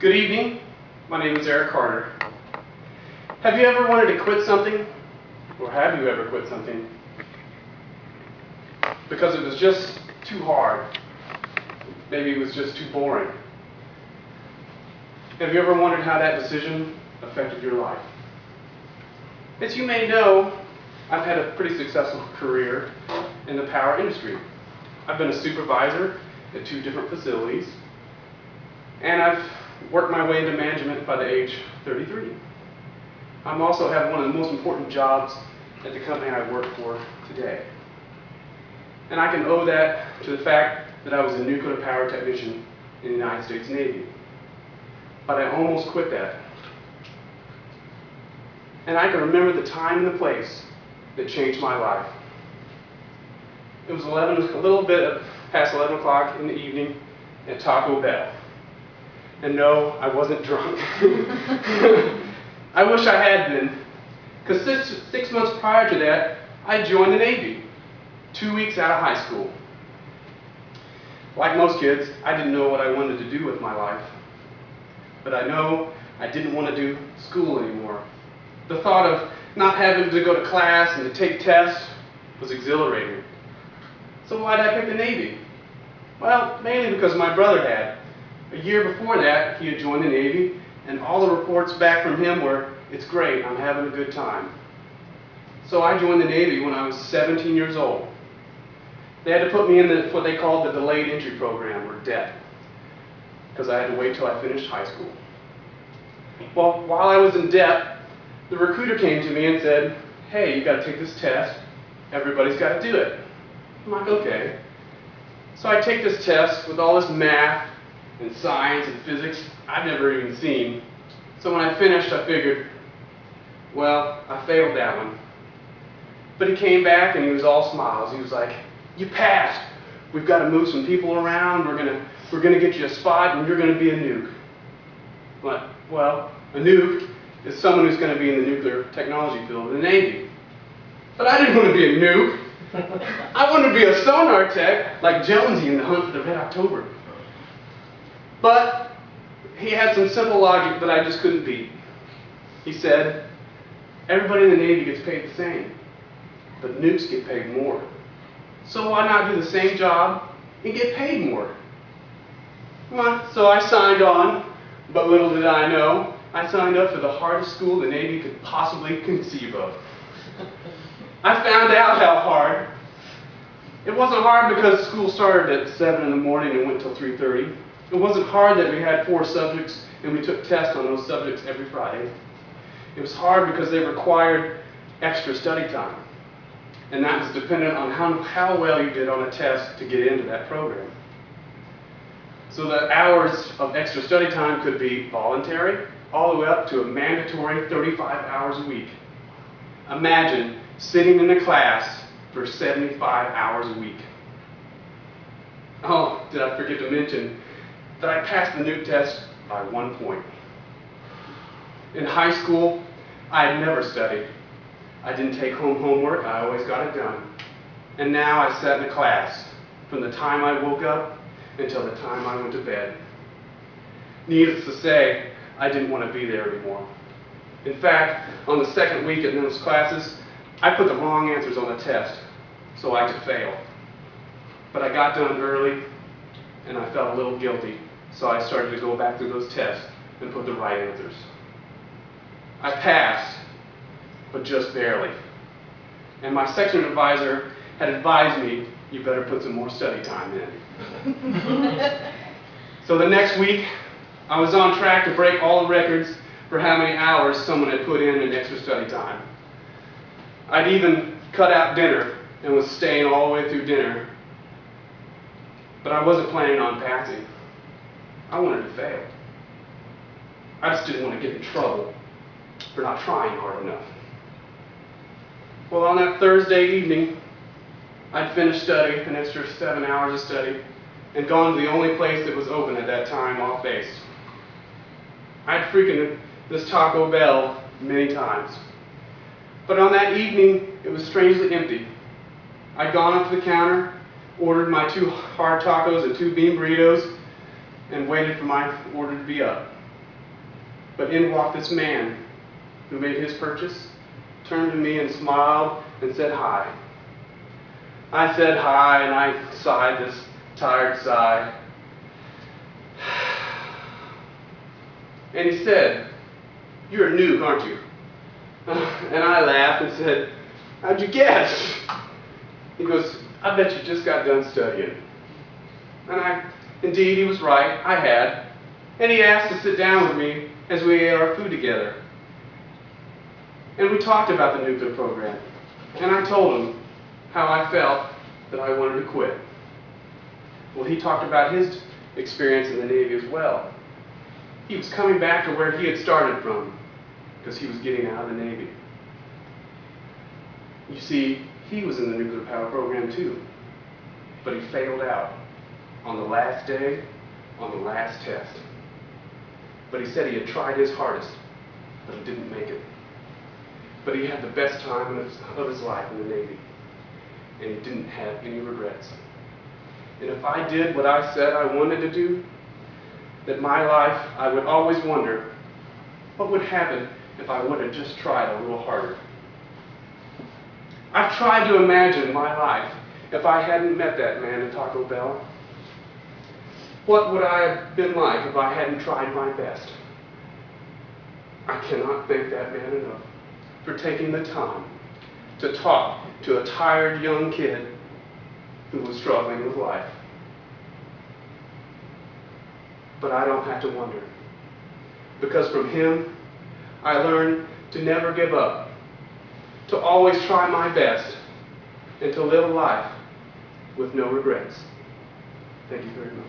Good evening, my name is Eric Carter. Have you ever wanted to quit something? Or have you ever quit something? Because it was just too hard. Maybe it was just too boring. Have you ever wondered how that decision affected your life? As you may know, I've had a pretty successful career in the power industry. I've been a supervisor at 2 different facilities, and I've worked my way into management by the age 33. I also have one of the most important jobs at the company I work for today. And I can owe that to the fact that I was a nuclear power technician in the United States Navy. But I almost quit that. And I can remember the time and the place that changed my life. It was a little bit past 11 o'clock in the evening at Taco Bell. And no, I wasn't drunk. I wish I had been, because six months prior to that, I joined the Navy, 2 weeks out of high school. Like most kids, I didn't know what I wanted to do with my life. But I know I didn't want to do school anymore. The thought of not having to go to class and to take tests was exhilarating. So why did I pick the Navy? Well, mainly because my brother had. A year before that, he had joined the Navy, and all the reports back from him were, "It's great, I'm having a good time." So I joined the Navy when I was 17 years old. They had to put me in what they called the delayed entry program, or DET, because I had to wait till I finished high school. Well, while I was in DET, the recruiter came to me and said, "Hey, you got to take this test. Everybody's got to do it." I'm like, okay. So I take this test with all this math and science and physics I've never even seen. So when I finished, I figured, well, I failed that one. But he came back and he was all smiles. He was like, "You passed. We've got to move some people around. We're gonna get you a spot, and you're gonna be a nuke." But, well, a nuke is someone who's going to be in the nuclear technology field in the Navy. But I didn't want to be a nuke. I wanted to be a sonar tech like Jonesy in The Hunt for the Red October. But he had some simple logic that I just couldn't beat. He said, everybody in the Navy gets paid the same, but nukes get paid more. So why not do the same job and get paid more? Well, so I signed on, but little did I know, I signed up for the hardest school the Navy could possibly conceive of. I found out how hard. It wasn't hard because school started at 7 in the morning and went till 3:30. It wasn't hard that we had 4 subjects and we took tests on those subjects every Friday. It was hard because they required extra study time. And that was dependent on how well you did on a test to get into that program. So the hours of extra study time could be voluntary, all the way up to a mandatory 35 hours a week. Imagine sitting in a class for 75 hours a week. Oh, did I forget to mention that I passed the nuke test by 1 point. In high school, I had never studied. I didn't take home homework, I always got it done. And now I sat in a class from the time I woke up until the time I went to bed. Needless to say, I didn't want to be there anymore. In fact, on the second week in those classes, I put the wrong answers on the test so I could fail. But I got done early and I felt a little guilty, so I started to go back through those tests and put the right answers. I passed, but just barely. And my section advisor had advised me, you better put some more study time in. So the next week, I was on track to break all the records for how many hours someone had put in extra study time. I'd even cut out dinner and was staying all the way through dinner. But I wasn't planning on passing. I wanted to fail. I just didn't want to get in trouble for not trying hard enough. Well, on that Thursday evening, I'd finished studying, an extra 7 hours of study, and gone to the only place that was open at that time off base. I'd frequented this Taco Bell many times. But on that evening, it was strangely empty. I'd gone up to the counter, ordered my 2 hard tacos and 2 bean burritos, and waited for my order to be up. But in walked this man who made his purchase, turned to me and smiled and said hi. I said hi and I sighed this tired sigh. And he said, "You're a nuke, aren't you?" And I laughed and said, "How'd you guess?" He goes, "I bet you just got done studying." And indeed, he was right, I had. And he asked to sit down with me as we ate our food together. And we talked about the nuclear program. And I told him how I felt that I wanted to quit. Well, he talked about his experience in the Navy as well. He was coming back to where he had started from because he was getting out of the Navy. You see, he was in the nuclear power program too, but he failed out on the last day, on the last test. But he said he had tried his hardest, but he didn't make it. But he had the best time of his life in the Navy, and he didn't have any regrets. And if I did what I said I wanted to do, that my life, I would always wonder, what would happen if I would have just tried a little harder? I've tried to imagine my life if I hadn't met that man at Taco Bell. What would I have been like if I hadn't tried my best? I cannot thank that man enough for taking the time to talk to a tired young kid who was struggling with life. But I don't have to wonder, because from him, I learned to never give up, to always try my best, and to live a life with no regrets. Thank you very much.